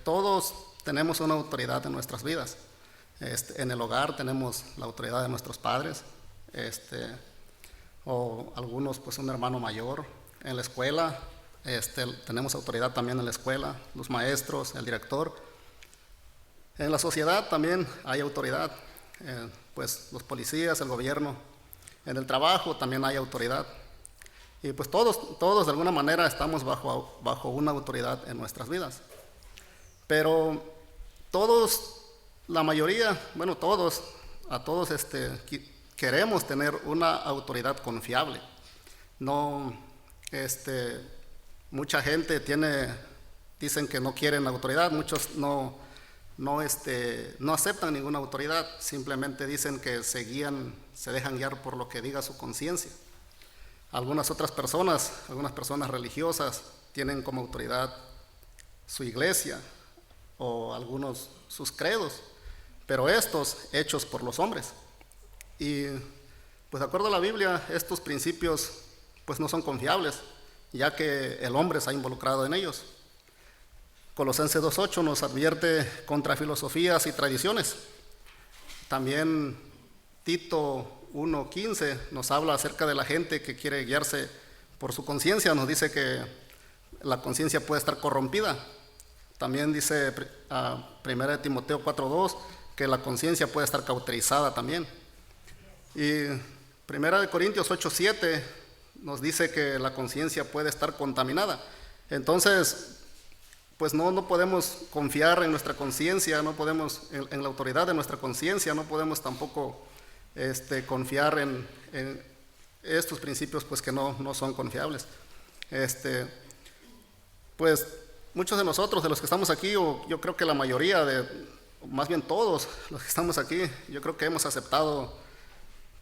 Todos tenemos una autoridad en nuestras vidas. En el hogar tenemos la autoridad de nuestros padres, o algunos pues un hermano mayor. En la escuela tenemos autoridad también en la escuela, los maestros, el director. En la sociedad también hay autoridad, pues los policías, el gobierno. En el trabajo también hay autoridad. Y pues todos de alguna manera estamos bajo una autoridad en nuestras vidas. Pero todos, la mayoría, bueno, todos queremos tener una autoridad confiable. No, mucha gente dicen que no quieren autoridad, muchos no aceptan ninguna autoridad, simplemente dicen que se dejan guiar por lo que diga su conciencia. Algunas personas religiosas tienen como autoridad su iglesia o algunos sus credos, pero estos hechos por los hombres. Y pues de acuerdo a la Biblia, estos principios pues no son confiables, ya que el hombre se ha involucrado en ellos. Colosenses 2:8 nos advierte contra filosofías y tradiciones. También Tito 1:15 nos habla acerca de la gente que quiere guiarse por su conciencia. Nos dice que la conciencia puede estar corrompida. También dice 1 Timoteo 4:2 que la conciencia puede estar cauterizada también. Y 1 Corintios 8:7 nos dice que la conciencia puede estar contaminada. Entonces, pues no podemos confiar en nuestra conciencia, no podemos en la autoridad de nuestra conciencia, no podemos tampoco confiar en estos principios pues que no son confiables. Pues muchos de nosotros, de los que estamos aquí, o yo creo que la mayoría, más bien todos los que estamos aquí, yo creo que hemos aceptado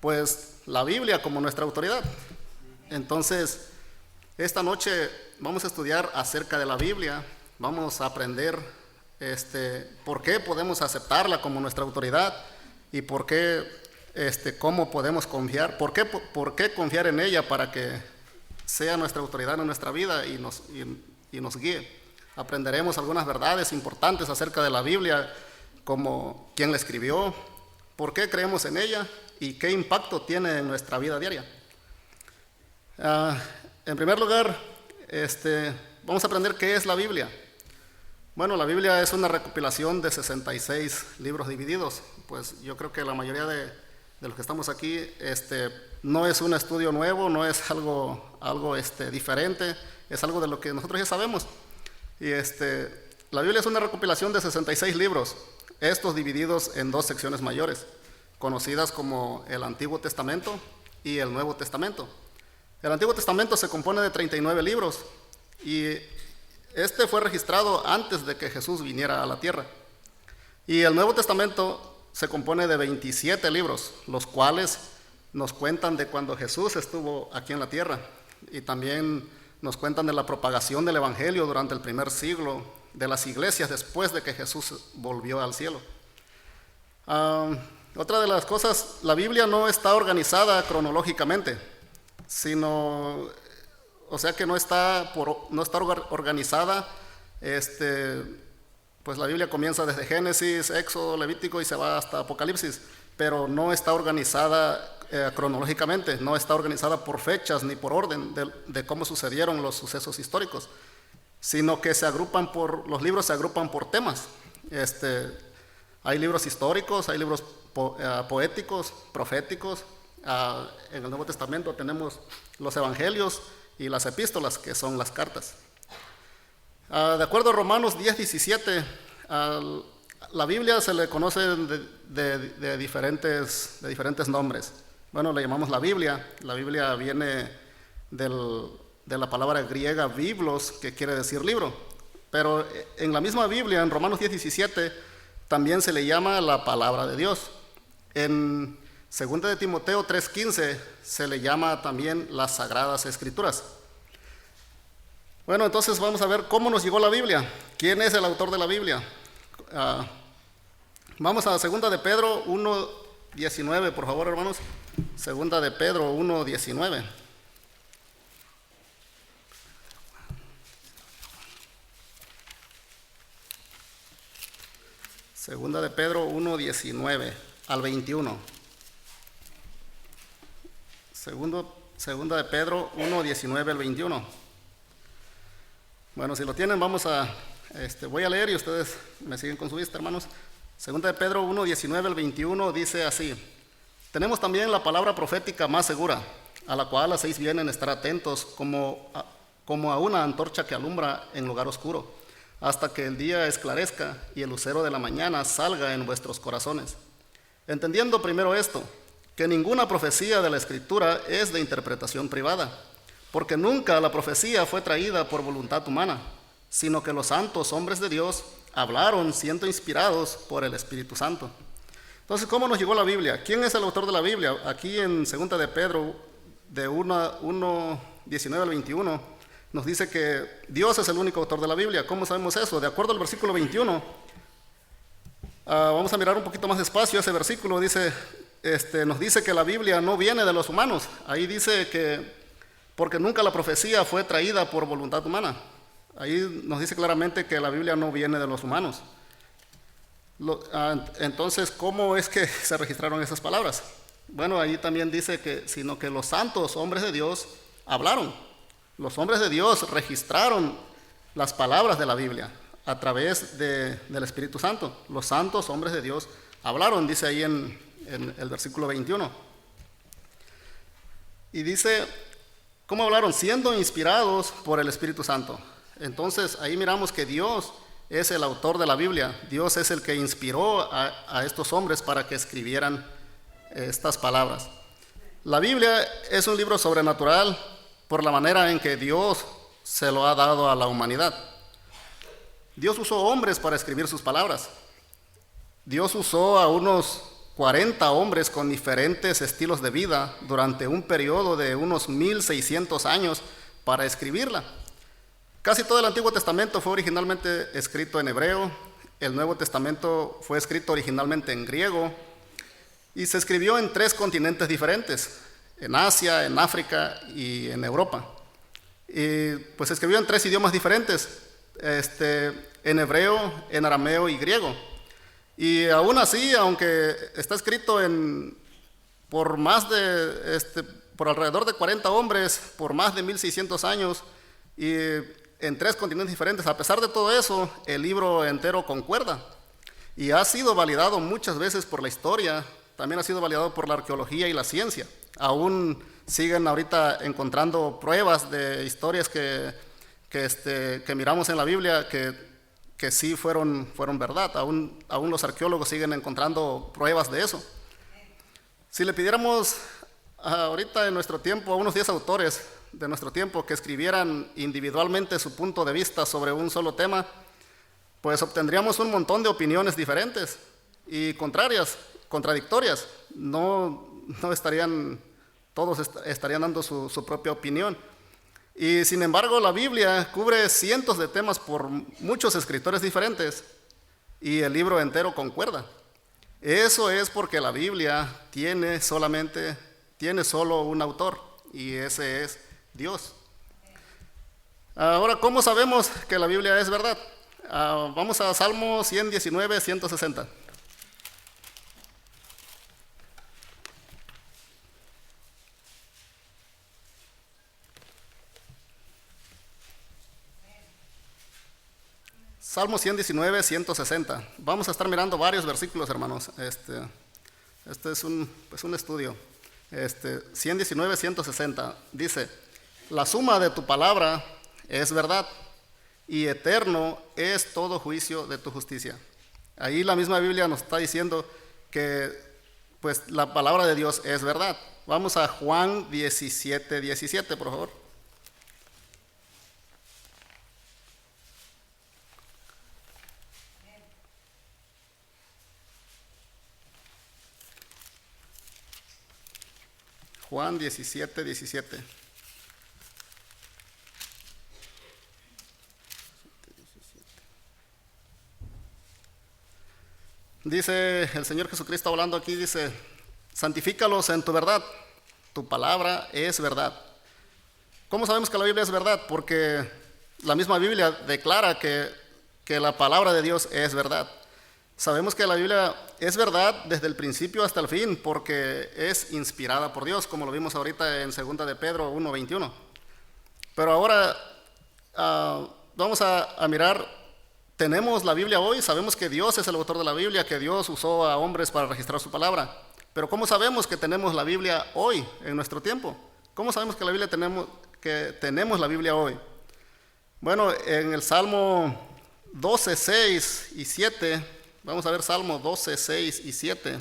pues la Biblia como nuestra autoridad. Entonces, esta noche vamos a estudiar acerca de la Biblia, vamos a aprender por qué podemos aceptarla como nuestra autoridad y por qué, cómo podemos confiar, por qué confiar en ella para que sea nuestra autoridad en nuestra vida y nos guíe. Aprenderemos algunas verdades importantes acerca de la Biblia, como quién la escribió, por qué creemos en ella y qué impacto tiene en nuestra vida diaria. En primer lugar, vamos a aprender qué es la Biblia. Bueno, la Biblia es una recopilación de 66 libros divididos. Pues yo creo que la mayoría de los que estamos aquí, no es un estudio nuevo, no es algo diferente, es algo de lo que nosotros ya sabemos. Y la Biblia es una recopilación de 66 libros, estos divididos en dos secciones mayores, conocidas como el Antiguo Testamento y el Nuevo Testamento. El Antiguo Testamento se compone de 39 libros y fue registrado antes de que Jesús viniera a la tierra. Y el Nuevo Testamento se compone de 27 libros, los cuales nos cuentan de cuando Jesús estuvo aquí en la tierra y también nos cuentan de la propagación del Evangelio durante el primer siglo, de las iglesias después de que Jesús volvió al cielo. Otra de las cosas, la Biblia no está organizada cronológicamente, sino, o sea que no está organizada, pues la Biblia comienza desde Génesis, Éxodo, Levítico y se va hasta Apocalipsis, pero no está organizada cronológicamente, no está organizada por fechas ni por orden de cómo sucedieron los sucesos históricos, sino que los libros se agrupan por temas. Hay libros históricos, hay libros poéticos, proféticos. En el Nuevo Testamento tenemos los evangelios y las epístolas, que son las cartas. De acuerdo a Romanos 10:17, la Biblia se le conoce de diferentes nombres. Bueno, le llamamos la Biblia. La Biblia viene de la palabra griega biblos, que quiere decir libro. Pero en la misma Biblia, en Romanos 10:17, también se le llama la palabra de Dios. En 2 de Timoteo 3:15 se le llama también las Sagradas Escrituras. Bueno, entonces vamos a ver cómo nos llegó la Biblia. ¿Quién es el autor de la Biblia? Vamos a 2 de Pedro 1:19, por favor, hermanos. 2 de Pedro 1:19. Segunda de Pedro 1:19 al 21. Segunda de Pedro 1:19 al 21. Bueno, si lo tienen, voy a leer y ustedes me siguen con su vista, hermanos. Segunda de Pedro 1:19 al 21 dice así: tenemos también la palabra profética más segura, a la cual hacéis bien en estar atentos como a una antorcha que alumbra en lugar oscuro, hasta que el día esclarezca y el lucero de la mañana salga en vuestros corazones. Entendiendo primero esto, que ninguna profecía de la Escritura es de interpretación privada, porque nunca la profecía fue traída por voluntad humana, sino que los santos hombres de Dios hablaron siendo inspirados por el Espíritu Santo. Entonces, ¿cómo nos llegó la Biblia? ¿Quién es el autor de la Biblia? Aquí en Segunda de Pedro, de 1:19 al 21, nos dice que Dios es el único autor de la Biblia. ¿Cómo sabemos eso? De acuerdo al versículo 21, vamos a mirar un poquito más despacio ese versículo. Nos dice que la Biblia no viene de los humanos. Ahí dice que porque nunca la profecía fue traída por voluntad humana. Ahí nos dice claramente que la Biblia no viene de los humanos. Entonces, ¿cómo es que se registraron esas palabras? Bueno, ahí también dice sino que los santos hombres de Dios hablaron. Los hombres de Dios registraron las palabras de la Biblia a través del Espíritu Santo. Los santos hombres de Dios hablaron, dice ahí en el versículo 21. Y dice, ¿cómo hablaron? Siendo inspirados por el Espíritu Santo. Entonces, ahí miramos que Dios es el autor de la Biblia. Dios es el que inspiró a estos hombres para que escribieran estas palabras. La Biblia es un libro sobrenatural por la manera en que Dios se lo ha dado a la humanidad. Dios usó hombres para escribir sus palabras. Dios usó a unos 40 hombres con diferentes estilos de vida durante un periodo de unos 1600 años para escribirla. Casi todo el Antiguo Testamento fue originalmente escrito en hebreo, el Nuevo Testamento fue escrito originalmente en griego y se escribió en 3 continentes diferentes, en Asia, en África y en Europa. Y pues se escribió en 3 idiomas diferentes, en hebreo, en arameo y griego. Y aún así, aunque está escrito por alrededor de 40 hombres, por más de 1600 años y en 3 continentes diferentes, a pesar de todo eso, el libro entero concuerda y ha sido validado muchas veces por la historia, también ha sido validado por la arqueología y la ciencia. Aún siguen ahorita encontrando pruebas de historias que miramos en la Biblia que sí fueron verdad. Aún los arqueólogos siguen encontrando pruebas de eso. Si le pidiéramos ahorita en nuestro tiempo a unos 10 autores de nuestro tiempo que escribieran individualmente su punto de vista sobre un solo tema, pues obtendríamos un montón de opiniones diferentes y contradictorias. Todos estarían dando su propia opinión. Y sin embargo, la Biblia cubre cientos de temas por muchos escritores diferentes y el libro entero concuerda. Eso es porque la Biblia tiene solo un autor y ese es Dios. Ahora, ¿cómo sabemos que la Biblia es verdad? Vamos a Salmo 119, 160. Salmo 119, 160. Vamos a estar mirando varios versículos, hermanos. Este es un estudio. 119, 160. Dice, la suma de tu palabra es verdad, y eterno es todo juicio de tu justicia. Ahí la misma Biblia nos está diciendo que pues la palabra de Dios es verdad. Vamos a Juan 17, 17, por favor. Juan 17, 17. Dice el Señor Jesucristo hablando aquí, dice, santifícalos en tu verdad, tu palabra es verdad. ¿Cómo sabemos que la Biblia es verdad? Porque la misma Biblia declara que la palabra de Dios es verdad. Sabemos que la Biblia es verdad desde el principio hasta el fin porque es inspirada por Dios, como lo vimos ahorita en 2 de Pedro 1:21. Pero ahora vamos a mirar, tenemos la Biblia hoy, sabemos que Dios es el autor de la Biblia, que Dios usó a hombres para registrar su palabra. Pero ¿cómo sabemos que tenemos la Biblia hoy, en nuestro tiempo? ¿Cómo sabemos que tenemos la Biblia hoy? Bueno, en el Salmo 12, 6 y 7, vamos a ver Salmo 12, 6 y 7.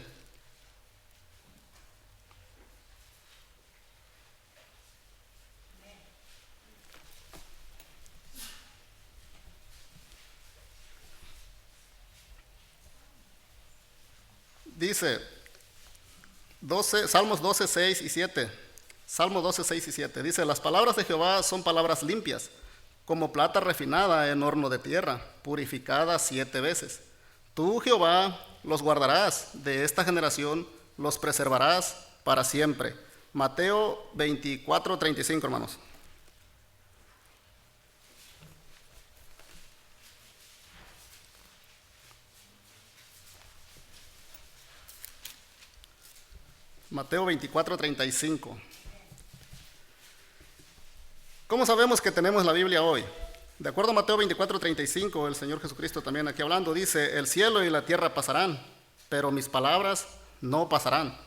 Dice, Salmos 12, 6 y 7. Salmo 12, 6 y 7. Dice, las palabras de Jehová son palabras limpias, como plata refinada en horno de tierra, purificada 7 veces. Tú, Jehová, los guardarás de esta generación, los preservarás para siempre. Mateo 24, 35, hermanos. Mateo 24, 35. ¿Cómo sabemos que tenemos la Biblia hoy? De acuerdo a Mateo 24, 35, el Señor Jesucristo también aquí hablando, dice, el cielo y la tierra pasarán, pero mis palabras no pasarán.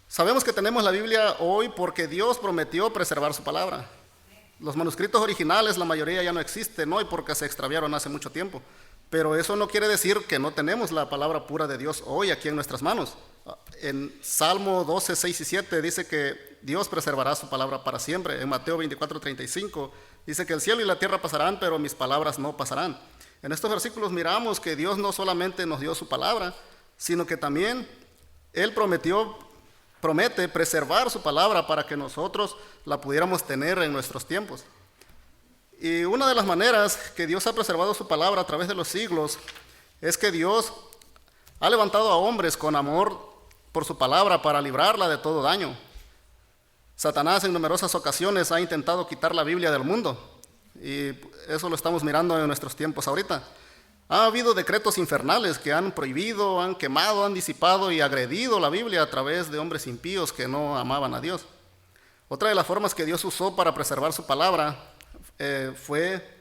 Sabemos que tenemos la Biblia hoy porque Dios prometió preservar su palabra. Los manuscritos originales, la mayoría ya no existen hoy porque se extraviaron hace mucho tiempo. Pero eso no quiere decir que no tenemos la palabra pura de Dios hoy aquí en nuestras manos. En Salmo 12, 6 y 7 dice que Dios preservará su palabra para siempre. En Mateo 24, 35 dice que el cielo y la tierra pasarán, pero mis palabras no pasarán. En estos versículos miramos que Dios no solamente nos dio su palabra, sino que también Él promete preservar su palabra para que nosotros la pudiéramos tener en nuestros tiempos. Y una de las maneras que Dios ha preservado su palabra a través de los siglos es que Dios ha levantado a hombres con amor por su palabra para librarla de todo daño. Satanás en numerosas ocasiones ha intentado quitar la Biblia del mundo y eso lo estamos mirando en nuestros tiempos ahorita. Ha habido decretos infernales que han prohibido, han quemado, han disipado y agredido la Biblia a través de hombres impíos que no amaban a Dios. Otra de las formas que Dios usó para preservar su palabra fue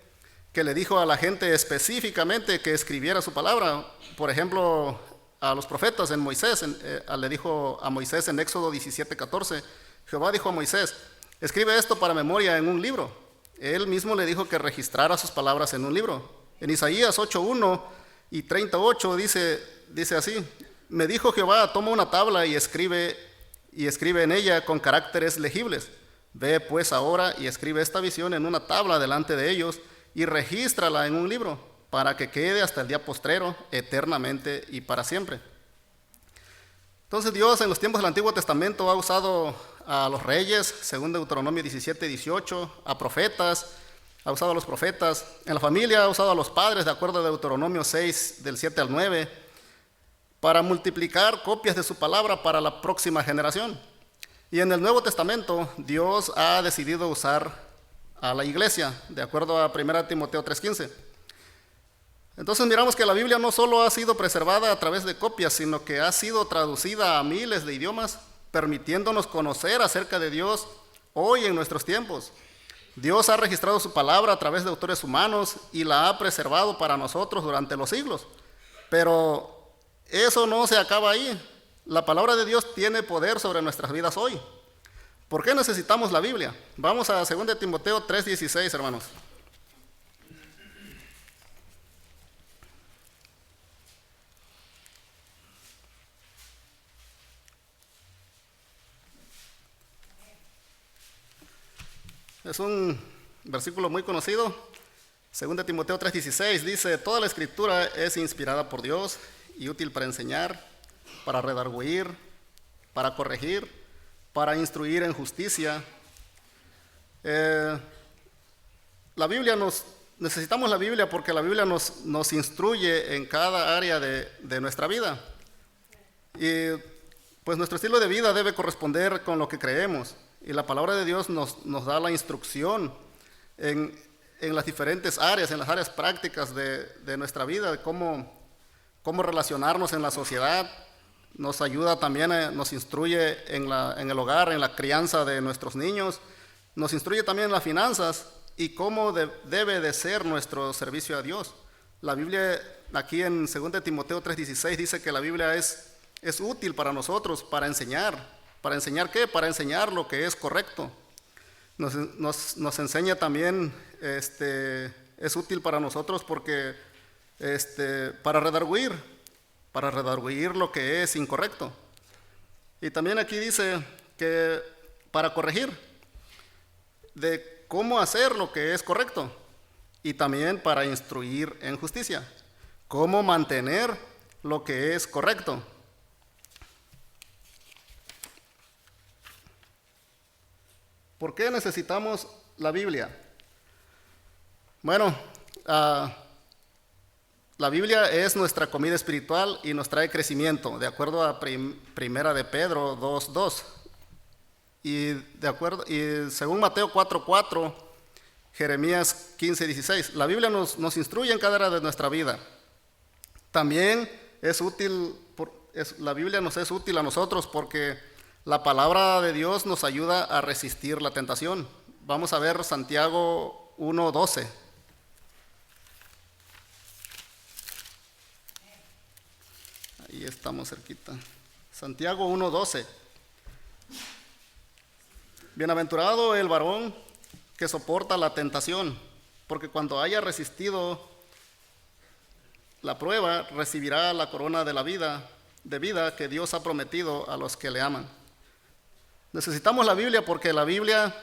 que le dijo a la gente específicamente que escribiera su palabra. Por ejemplo, a los profetas en Moisés, le dijo a Moisés en Éxodo 17, 14, Jehová dijo a Moisés, escribe esto para memoria en un libro. Él mismo le dijo que registrara sus palabras en un libro. En Isaías 8:1 y 38 dice así, me dijo Jehová, toma una tabla y escribe en ella con caracteres legibles. Ve pues ahora y escribe esta visión en una tabla delante de ellos y regístrala en un libro para que quede hasta el día postrero, eternamente y para siempre. Entonces Dios en los tiempos del Antiguo Testamento ha usado a los reyes, según Deuteronomio 17, 18, a profetas, ha usado a los profetas, en la familia ha usado a los padres, de acuerdo a Deuteronomio 6, del 7 al 9, para multiplicar copias de su palabra para la próxima generación. Y en el Nuevo Testamento, Dios ha decidido usar a la iglesia, de acuerdo a 1 Timoteo 3:15. Entonces miramos que la Biblia no solo ha sido preservada a través de copias, sino que ha sido traducida a miles de idiomas, permitiéndonos conocer acerca de Dios hoy en nuestros tiempos. Dios ha registrado su palabra a través de autores humanos y la ha preservado para nosotros durante los siglos. Pero eso no se acaba ahí. La palabra de Dios tiene poder sobre nuestras vidas hoy. ¿Por qué necesitamos la Biblia? Vamos a 2 Timoteo 3:16, hermanos. Es un versículo muy conocido. 2 Timoteo 3:16 dice, toda la escritura es inspirada por Dios y útil para enseñar, para redarguir, para corregir, para instruir en justicia. Necesitamos la Biblia porque la Biblia nos instruye en cada área de nuestra vida. Y pues nuestro estilo de vida debe corresponder con lo que creemos. Y la palabra de Dios nos da la instrucción en las diferentes áreas, en las áreas prácticas de nuestra vida, de cómo cómo relacionarnos en la sociedad, nos ayuda también, nos instruye en el hogar, en la crianza de nuestros niños, nos instruye también en las finanzas y cómo debe de ser nuestro servicio a Dios. La Biblia aquí en 2 Timoteo 3:16 dice que la Biblia es útil para nosotros, para enseñar. ¿Para enseñar qué? Para enseñar lo que es correcto. Nos enseña también, es útil para nosotros porque para redarguir lo que es incorrecto. Y también aquí dice que para corregir de cómo hacer lo que es correcto y también para instruir en justicia, cómo mantener lo que es correcto. ¿Por qué necesitamos la Biblia? Bueno, la Biblia es nuestra comida espiritual y nos trae crecimiento, de acuerdo a Primera de Pedro 2:2. Y según Mateo 4:4, Jeremías 15:16, la Biblia nos instruye en cada área de nuestra vida. También es útil, la Biblia nos es útil a nosotros porque la palabra de Dios nos ayuda a resistir la tentación. Vamos a ver Santiago 1:12. Ahí estamos cerquita. Santiago 1:12. Bienaventurado el varón que soporta la tentación, porque cuando haya resistido la prueba, recibirá la corona de vida que Dios ha prometido a los que le aman. Necesitamos la Biblia porque la Biblia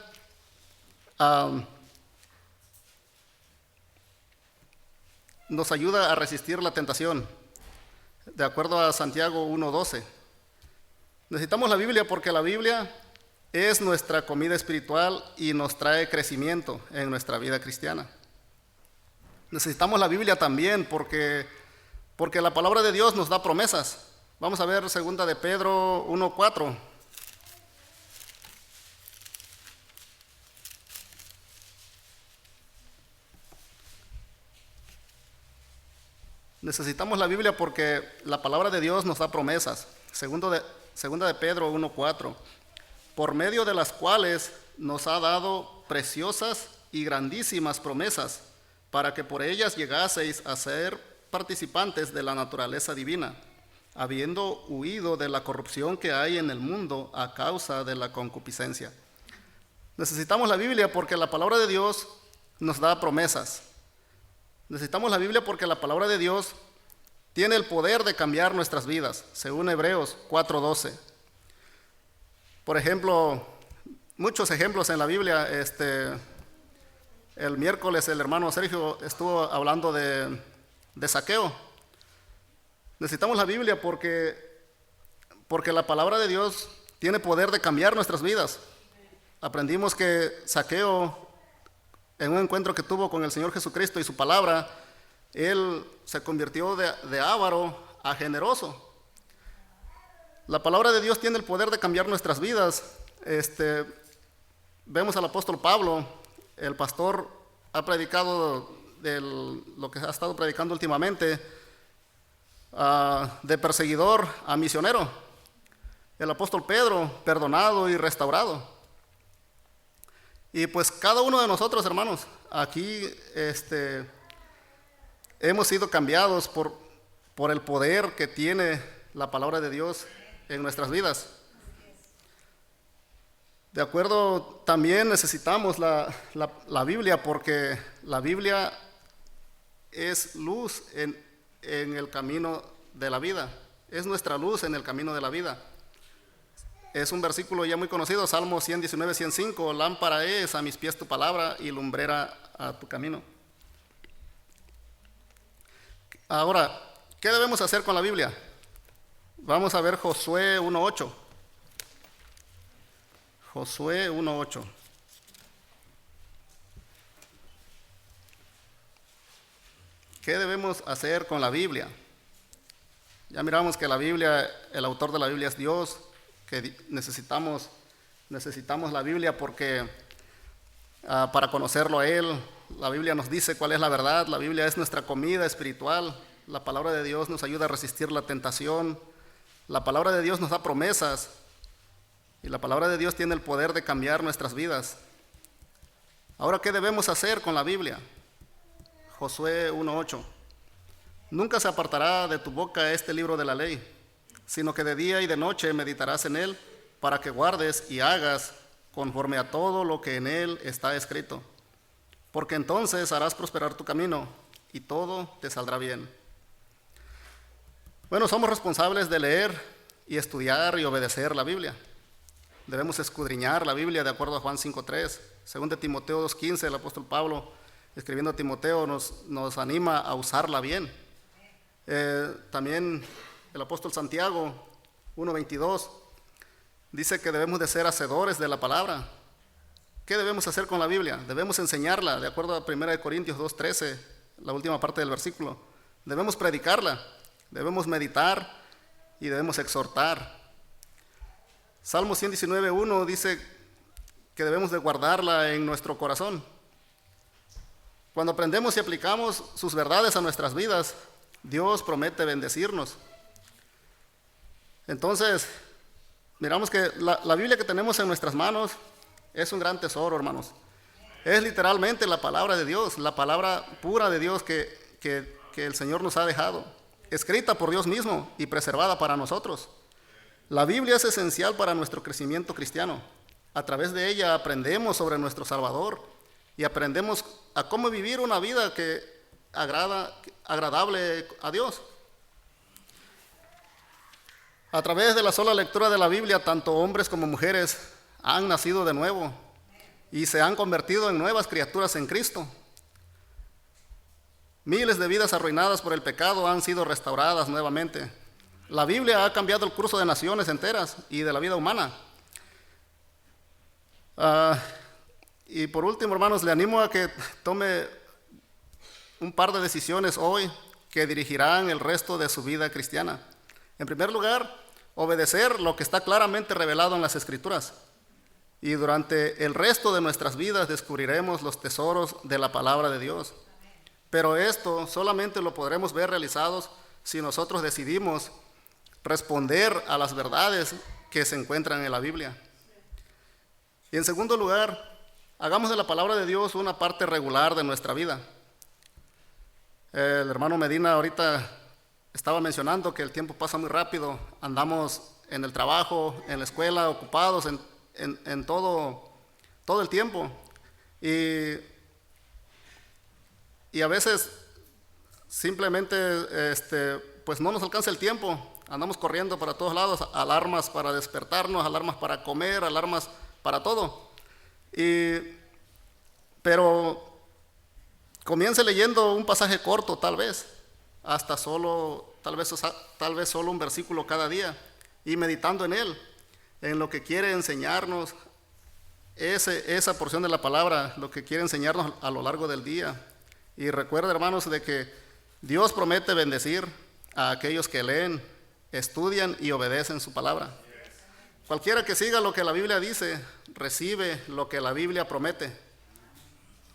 nos ayuda a resistir la tentación, de acuerdo a Santiago 1:12. Necesitamos la Biblia porque la Biblia es nuestra comida espiritual y nos trae crecimiento en nuestra vida cristiana. Necesitamos la Biblia también porque la palabra de Dios nos da promesas. Vamos a ver 2 de Pedro 1:4. Necesitamos la Biblia porque la palabra de Dios nos da promesas. 2 de Pedro 1:4. Por medio de las cuales nos ha dado preciosas y grandísimas promesas, para que por ellas llegaseis a ser participantes de la naturaleza divina, habiendo huido de la corrupción que hay en el mundo a causa de la concupiscencia. Necesitamos la Biblia porque la palabra de Dios nos da promesas. Necesitamos la Biblia porque la palabra de Dios tiene el poder de cambiar nuestras vidas, según Hebreos 4:12. Por ejemplo, muchos ejemplos en la Biblia. El miércoles el hermano Sergio estuvo hablando de Zaqueo. Necesitamos la Biblia porque la palabra de Dios tiene poder de cambiar nuestras vidas. Aprendimos que Zaqueo, en un encuentro que tuvo con el Señor Jesucristo y su palabra, él se convirtió de avaro a generoso. La palabra de Dios tiene el poder de cambiar nuestras vidas. Vemos al apóstol Pablo, el pastor ha predicado lo que ha estado predicando últimamente, de perseguidor a misionero. El apóstol Pedro, perdonado y restaurado. Y pues cada uno de nosotros, hermanos, aquí hemos sido cambiados por el poder que tiene la palabra de Dios en nuestras vidas. De acuerdo, también necesitamos la Biblia porque la Biblia es luz en el camino de la vida. Es nuestra luz en el camino de la vida. Es un versículo ya muy conocido, Salmo 119, 105. Lámpara es a mis pies tu palabra y lumbrera a tu camino. Ahora, ¿qué debemos hacer con la Biblia? Vamos a ver Josué 1:8. Josué 1:8. ¿Qué debemos hacer con la Biblia? Ya miramos que la Biblia, el autor de la Biblia es Dios, que necesitamos la Biblia porque para conocerlo a Él, la Biblia nos dice cuál es la verdad. La Biblia es nuestra comida espiritual. la palabra de Dios nos ayuda a resistir la tentación, la palabra de Dios nos da promesas y la palabra de Dios tiene el poder de cambiar nuestras vidas. Ahora, ¿qué debemos hacer con la Biblia? Josué 1:8. Nunca se apartará de tu boca este libro de la ley, sino que de día y de noche meditarás en él, para que guardes y hagas conforme a todo lo que en él está escrito. Porque entonces harás prosperar tu camino y todo te saldrá bien. Bueno, somos responsables de leer y estudiar y obedecer la Biblia. Debemos escudriñar la Biblia de acuerdo a Juan 5:3. Según de Timoteo 2:15, el apóstol Pablo, escribiendo a Timoteo, nos anima a usarla bien. También el apóstol Santiago 1:22 dice que debemos de ser hacedores de la palabra. ¿Qué debemos hacer con la Biblia? Debemos enseñarla, de acuerdo a 1 Corintios 2:13, la última parte del versículo. Debemos predicarla, debemos meditar y debemos exhortar. Salmo 119:1 dice que debemos de guardarla en nuestro corazón. Cuando aprendemos y aplicamos sus verdades a nuestras vidas, Dios promete bendecirnos. Entonces, miramos que la Biblia que tenemos en nuestras manos es un gran tesoro, hermanos. Es literalmente la palabra de Dios, la palabra pura de Dios que el Señor nos ha dejado, escrita por Dios mismo y preservada para nosotros. La Biblia es esencial para nuestro crecimiento cristiano. A través de ella aprendemos sobre nuestro Salvador y aprendemos a cómo vivir una vida que agradable a Dios. A través de la sola lectura de la Biblia, tanto hombres como mujeres han nacido de nuevo y se han convertido en nuevas criaturas en Cristo. Miles de vidas arruinadas por el pecado han sido restauradas nuevamente. La Biblia ha cambiado el curso de naciones enteras y de la vida humana. Y por último, hermanos, le animo a que tome un par de decisiones hoy que dirigirán el resto de su vida cristiana. En primer lugar, obedecer lo que está claramente revelado en las Escrituras. Y durante el resto de nuestras vidas descubriremos los tesoros de la palabra de Dios. Pero esto solamente lo podremos ver realizados si nosotros decidimos responder a las verdades que se encuentran en la Biblia. Y en segundo lugar, hagamos de la palabra de Dios una parte regular de nuestra vida. El hermano Medina ahorita estaba mencionando que el tiempo pasa muy rápido, andamos en el trabajo, en la escuela, ocupados en todo el tiempo. Y a veces simplemente pues no nos alcanza el tiempo, andamos corriendo para todos lados, alarmas para despertarnos, alarmas para comer, alarmas para todo. Pero comience leyendo un pasaje corto, tal vez solo un versículo cada día, y meditando en él, en lo que quiere enseñarnos, esa porción de la palabra, lo que quiere enseñarnos a lo largo del día. Y recuerda, hermanos, de que Dios promete bendecir a aquellos que leen, estudian y obedecen su palabra. Cualquiera que siga lo que la Biblia dice, recibe lo que la Biblia promete.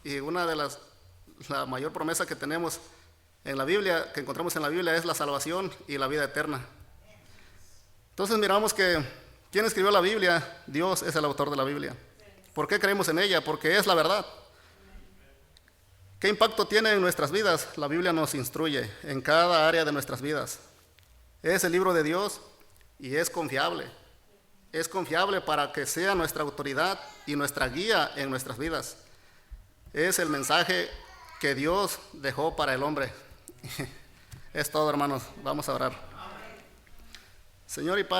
Y una de la mayor promesa que tenemos en la Biblia, que encontramos en la Biblia, es la salvación y la vida eterna. Entonces miramos que ¿quién escribió la Biblia? Dios es el autor de la Biblia. ¿Por qué creemos en ella? Porque es la verdad. ¿Qué impacto tiene en nuestras vidas? La Biblia nos instruye en cada área de nuestras vidas. Es el libro de Dios y es confiable. Es confiable para que sea nuestra autoridad y nuestra guía en nuestras vidas. Es el mensaje que Dios dejó para el hombre. Es todo, hermanos. Vamos a orar. Señor y Padre,